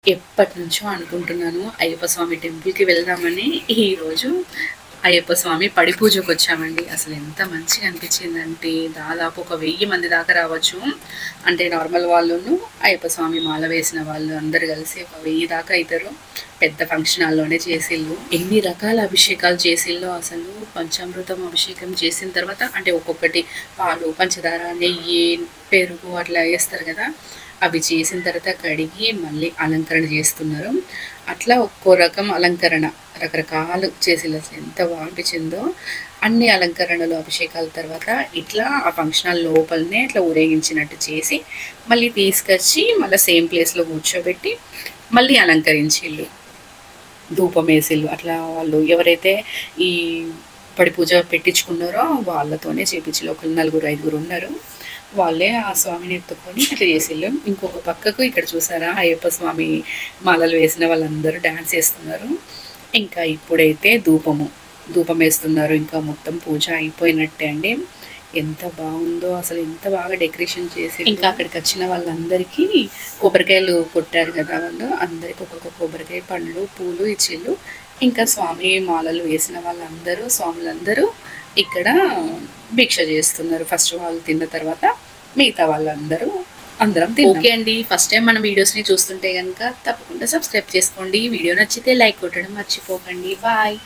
ఎప్పటినుంచో అనుకుంటున్నాను అయ్యప్ప స్వామి టెంపుల్‌కి వెళ్దామని. ఈరోజు అయ్యప్ప స్వామి పడి పూజకొచ్చామండి. అసలు ఎంత మంచిగా అనిపించిందంటే దాదాపు ఒక 1000 మంది దాకా రావచ్చు. అంటే నార్మల్ వాళ్ళును, అయ్యప్ప స్వామి మాల వేసిన వాళ్ళు అందరూ కలిసి ఒక 1000 దాకా అయితారు. పెద్ద ఫంక్షన్ హాల్‌లోనే చేసిల్లు. ఎన్ని రకాల అభిషేకాలు చేసిల్లో అసలు. పంచామృతం అభిషేకం చేసిన తర్వాత అంటే ఒక్కొక్కటి పాలు, పంచదార, నెయ్యి, పెరుగు అట్లా ఏస్తారు కదా! అవి చేసిన తర్వాత కడిగి మళ్ళీ అలంకరణ చేస్తున్నారు. అట్లా ఒక్కో రకం అలంకరణ రకరకాలు చేసిల్లు. అసలు ఎంత బాగా అనిపించిందో. అన్ని అలంకరణలు, అభిషేకాల తర్వాత ఇట్లా ఆ ఫంక్షన్ హాల్ లోపలనే ఇట్లా ఊరేగించినట్టు చేసి మళ్ళీ తీసుకొచ్చి మళ్ళీ సేమ్ ప్లేస్‌లో కూర్చోబెట్టి మళ్ళీ అలంకరించిల్లు. ధూపమేసిల్లు. అట్లా వాళ్ళు ఎవరైతే ఈ పడి పూజ పెట్టించుకున్నారో వాళ్ళతోనే చేపించిల్లు. ఒకళ్ళు నలుగురు, ఐదుగురు ఉన్నారు. వాళ్ళే ఆ స్వామిని ఎత్తుకొని అట్లా చేసిల్లు. ఇంకొక పక్కకు ఇక్కడ చూసారా అయ్యప్ప స్వామి మాలలు వేసిన వాళ్ళందరూ డాన్స్ ఏస్తున్నారు. ఇంకా ఇప్పుడైతే ధూపమేస్తున్నారు. ఇంకా మొత్తం పూజ అయిపోయినట్టే అండి. ఎంత బాగుందో అసలు, ఎంత బాగా డెకరేషన్ చేసి ఇంకా అక్కడికి వచ్చిన వాళ్ళందరికీ కొబ్బరికాయలు కొట్టారు కదా వాళ్ళు. అందరికి ఒక్కొక్క కొబ్బరికాయ, పండ్లు, పూలు ఇచ్చిళ్ళు. ఇంకా స్వామి మాలలు వేసిన వాళ్ళందరూ, స్వాములందరూ ఇక్కడ భిక్ష చేస్తున్నారు. ఫస్ట్ వాళ్ళు తిన్న తర్వాత మిగతా వాళ్ళందరూ అందరం తిన్నాం. ఓకే అండి, ఫస్ట్ టైం మన వీడియోస్ని చూస్తుంటే కనుక తప్పకుండా సబ్స్క్రైబ్ చేసుకోండి. వీడియో నచ్చితే లైక్ కొట్టడం మర్చిపోకండి. బాయ్.